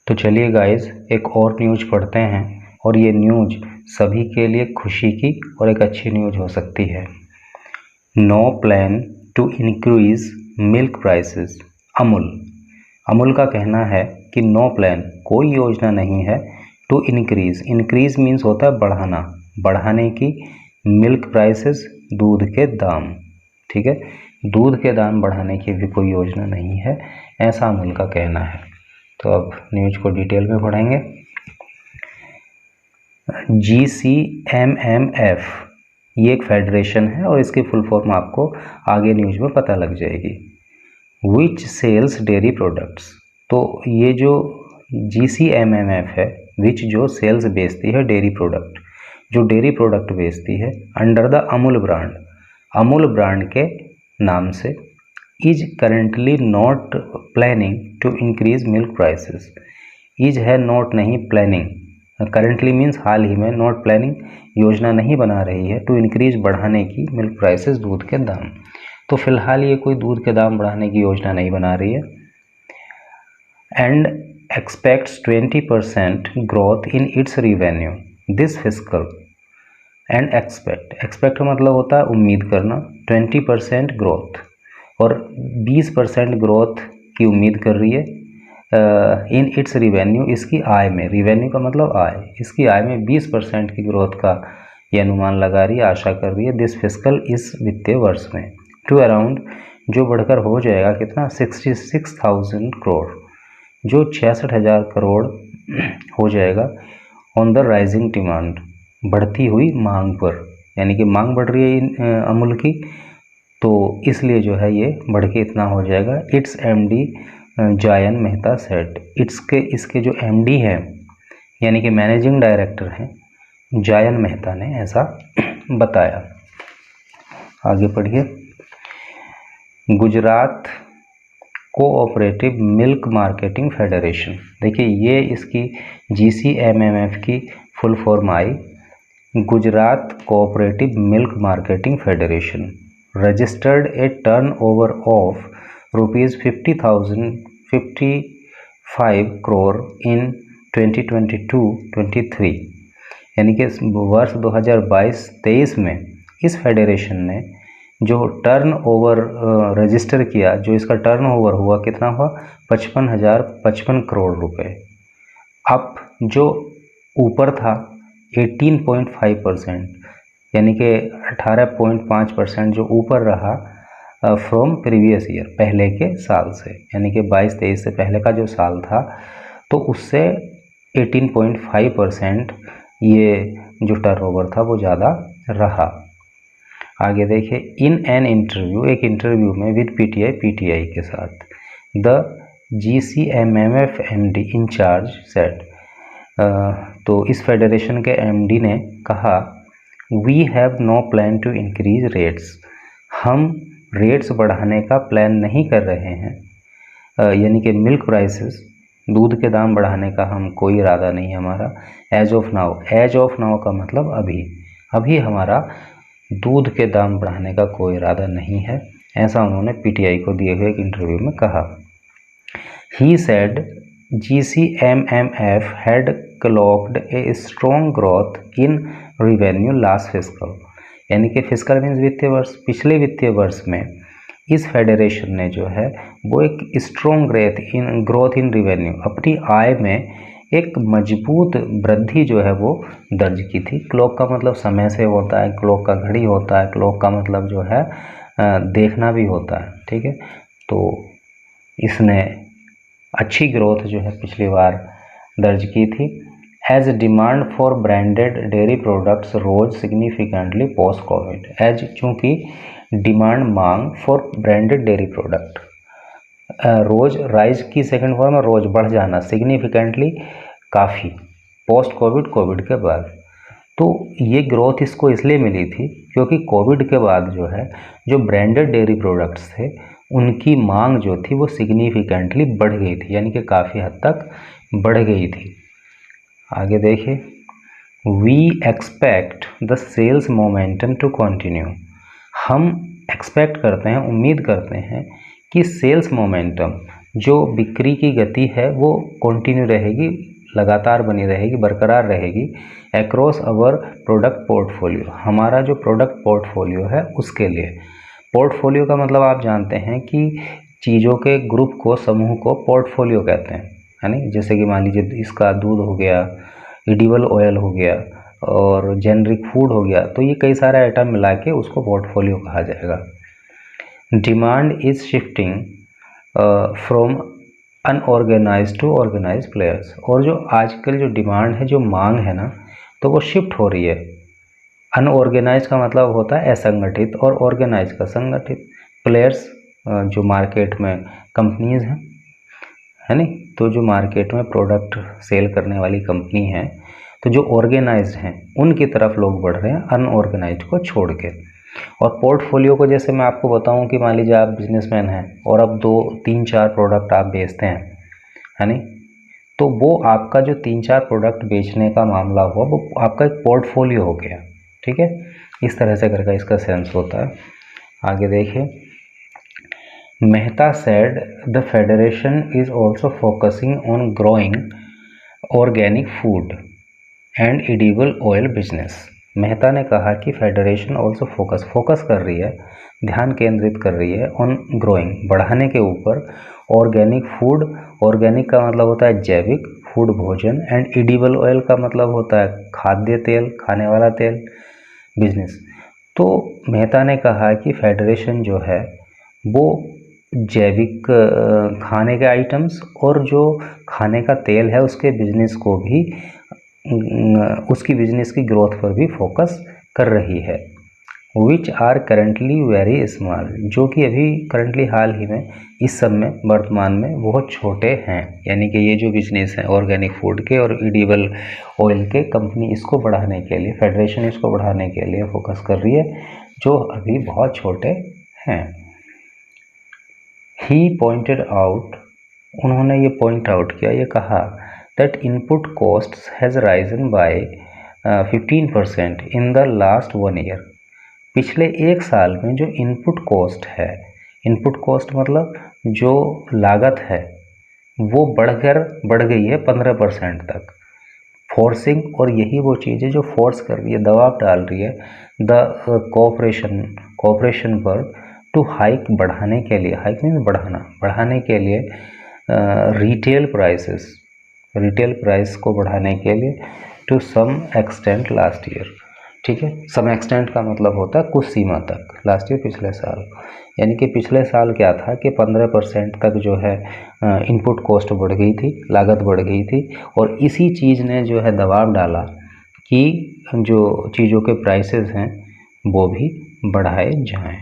तो चलिए गाइस एक और न्यूज पढ़ते हैं और ये न्यूज सभी के लिए खुशी की और एक अच्छी न्यूज हो सकती है। No plan to increase milk prices. Amul का कहना है कि नो प्लान, कोई योजना नहीं है, टू इंक्रीज मीन्स होता है बढ़ाना, बढ़ाने की, मिल्क प्राइसेस दूध के दाम। ठीक है, दूध के दाम बढ़ाने की भी कोई योजना नहीं है, ऐसा अमूल का कहना है। तो अब न्यूज को डिटेल में पढ़ेंगे। GCMMF ये एक फेडरेशन है और इसकी फुल फॉर्म आपको आगे न्यूज में पता लग जाएगी। विच सेल्स डेयरी प्रोडक्ट्स, तो ये जो GCMMF है, विच जो सेल्स बेचती है डेयरी प्रोडक्ट, जो डेयरी प्रोडक्ट बेचती है under the Amul brand, Amul brand के नाम से, is currently not planning to increase milk prices. Is है नॉट नहीं, प्लानिंग, करेंटली मीन्स हाल ही में, नॉट प्लानिंग योजना नहीं बना रही है, टू इंक्रीज बढ़ाने की, मिल्क प्राइसेस दूध के दाम। तो फिलहाल ये कोई दूध के दाम बढ़ाने की योजना नहीं बना रही है। And aspects 20% growth in its revenue this fiscal. And expect मतलब होता है उम्मीद करना, 20% ग्रोथ और 20% ग्रोथ की उम्मीद कर रही है इन इट्स रिवेन्यू, इसकी आय में, रिवेन्यू का मतलब आय, इसकी आय में 20% की ग्रोथ का ये अनुमान लगा रही है, आशा कर रही है, दिस फिस्कल, इस वित्तीय वर्ष में, टू अराउंड, जो बढ़कर हो जाएगा कितना, 66,000 करोड़, जो 66,000 करोड़ हो जाएगा, ऑन द राइजिंग डिमांड, बढ़ती हुई मांग पर, यानी कि मांग बढ़ रही है अमूल की, तो इसलिए जो है ये बढ़ के इतना हो जाएगा। इट्स MD जायन मेहता सेट, इसके जो MD हैं यानी कि मैनेजिंग डायरेक्टर हैं जायन मेहता ने ऐसा बताया। आगे पढ़िए। Gujarat cooperative milk marketing federation, देखिए ये इसकी GCMMF की full form I, Gujarat cooperative milk marketing federation registered a turnover of rupees 55 crore in 2022-23, यानी कि वर्ष 2022-23 में इस फेडरेशन ने जो टर्न ओवर रजिस्टर किया, जो इसका टर्न ओवर हुआ, कितना हुआ, 55,055 करोड़ रुपए। अब जो ऊपर था 18.5%, यानी कि 18.5% जो ऊपर रहा फ्रॉम प्रीवियस ईयर, पहले के साल से, यानी कि 22-23 से पहले का जो साल था, तो उससे 18.5% ये जो टर्नओवर था वो ज़्यादा रहा। आगे देखिए। इन एन इंटरव्यू, एक इंटरव्यू में विद PTI के साथ, the GCMMF MD incharge said, तो इस फेडरेशन के MD ने कहा, we have no plan to increase rates, हम रेट्स बढ़ाने का प्लान नहीं कर रहे हैं, यानी कि मिल्क प्राइसेस, दूध के दाम बढ़ाने का हम कोई इरादा नहीं है हमारा, एज ऑफ नाउ का मतलब अभी हमारा दूध के दाम बढ़ाने का कोई इरादा नहीं है, ऐसा उन्होंने PTI को दिए हुए एक इंटरव्यू में कहा। He said GCMMF had clocked a strong growth in revenue last fiscal, यानी कि फिस्कल मीन्स वित्तीय वर्ष, पिछले वित्तीय वर्ष में इस फेडरेशन ने जो है वो एक स्ट्रॉन्ग ग्रोथ इन रिवेन्यू, अपनी आय में एक मजबूत वृद्धि जो है वो दर्ज की थी। क्लॉक का मतलब समय से होता है, क्लॉक का घड़ी होता है, क्लॉक का मतलब जो है देखना भी होता है। ठीक है, तो इसने अच्छी ग्रोथ जो है पिछली बार दर्ज की थी। As demand for branded dairy products rose significantly post covid, as चूँकि डिमांड, मांग, for branded dairy product, rose, rise की सेकंड फॉर्म में रोज बढ़ जाना, सिग्निफिकेंटली काफ़ी, पोस्ट कोविड, कोविड के बाद। तो ये ग्रोथ इसको इसलिए मिली थी क्योंकि कोविड के बाद जो है जो ब्रांडेड डेयरी प्रोडक्ट्स थे उनकी मांग जो थी वो सिग्निफिकेंटली बढ़ गई थी, यानी कि काफ़ी हद तक बढ़ गई थी। आगे देखिए। We expect the sales momentum to continue, हम एक्सपेक्ट करते हैं, उम्मीद करते हैं कि सेल्स मोमेंटम, जो बिक्री की गति है वो कंटिन्यू रहेगी, लगातार बनी रहेगी, बरकरार रहेगी अक्रॉस अवर प्रोडक्ट पोर्टफोलियो, हमारा जो प्रोडक्ट पोर्टफोलियो है उसके लिए। पोर्टफोलियो का मतलब आप जानते हैं कि चीज़ों के ग्रुप को, समूह को पोर्टफोलियो कहते हैं, है नहीं। जैसे कि मान लीजिए इसका दूध हो गया, एडिबल ऑयल हो गया और जेनरिक फूड हो गया, तो ये कई सारे आइटम मिला के उसको पोर्टफोलियो कहा जाएगा। Demand is shifting from unorganised to organised players, और जो आजकल जो डिमांड है, जो मांग है ना, तो वो शिफ्ट हो रही है। अनऑर्गेनाइज का मतलब होता है असंगठित और ऑर्गेनाइज का संगठित। प्लेयर्स जो मार्केट में कंपनीज हैं, है नहीं, तो जो मार्केट में प्रोडक्ट सेल करने वाली कंपनी है, तो जो ऑर्गेनाइज्ड हैं उनकी तरफ लोग बढ़ रहे हैं अनऑर्गेनाइज्ड को छोड़ के। और पोर्टफोलियो को जैसे मैं आपको बताऊं कि मान लीजिए आप बिजनेसमैन हैं और अब 2, 3, 4 प्रोडक्ट आप बेचते हैं, है नहीं, तो वो आपका जो 3, 4 प्रोडक्ट बेचने का मामला हुआ वो आपका एक पोर्टफोलियो हो गया। ठीक है, इस तरह से करके इसका सेंस होता है। आगे देखिए, Mehta said the federation is also focusing on growing organic food and edible oil business. Mehta ने कहा कि फेडरेशन ऑल्सो फोकस कर रही है, ध्यान केंद्रित कर रही है ऑन ग्रोइंग, बढ़ाने के ऊपर, ऑर्गेनिक फूड, ऑर्गेनिक का मतलब होता है जैविक, फूड भोजन, एंड एडिबल ऑयल का मतलब होता है खाद्य तेल, खाने वाला तेल, बिजनेस। तो मेहता ने कहा कि फेडरेशन जो है वो जैविक खाने के आइटम्स और जो खाने का तेल है उसके बिजनेस को भी, उसकी बिजनेस की ग्रोथ पर भी फोकस कर रही है। Which are currently very small, जो कि अभी करंटली हाल ही में, इस सब में, वर्तमान में बहुत छोटे हैं। यानी कि ये जो बिजनेस हैं ऑर्गेनिक फूड के और एडिबल ऑयल के, कंपनी इसको बढ़ाने के लिए, फेडरेशन इसको बढ़ाने के लिए फोकस कर रही है, जो अभी बहुत छोटे हैं। ही पॉइंटेड आउट, उन्होंने ये पॉइंट आउट किया, ये कहा that input costs has risen by 15% in the last 1 year। पिछले 1 साल में जो इनपुट कॉस्ट है, इनपुट कॉस्ट मतलब जो लागत है, वो बढ़ गई है 15% तक। फोर्सिंग, और यही वो चीज़ है जो फोर्स कर रही है, दबाव डाल रही है द कॉपरेशन पर टू हाइक, बढ़ाने के लिए, हाइक मीन्स बढ़ाने के लिए रिटेल प्राइस को बढ़ाने के लिए to some extent last year. ठीक है, सम एक्सटेंट का मतलब होता है कुछ सीमा तक, लास्ट ईयर पिछले साल, यानी कि पिछले साल क्या था कि 15% तक जो है इनपुट कॉस्ट बढ़ गई थी, लागत बढ़ गई थी, और इसी चीज़ ने जो है दबाव डाला कि जो चीज़ों के प्राइसेस हैं वो भी बढ़ाए जाएं।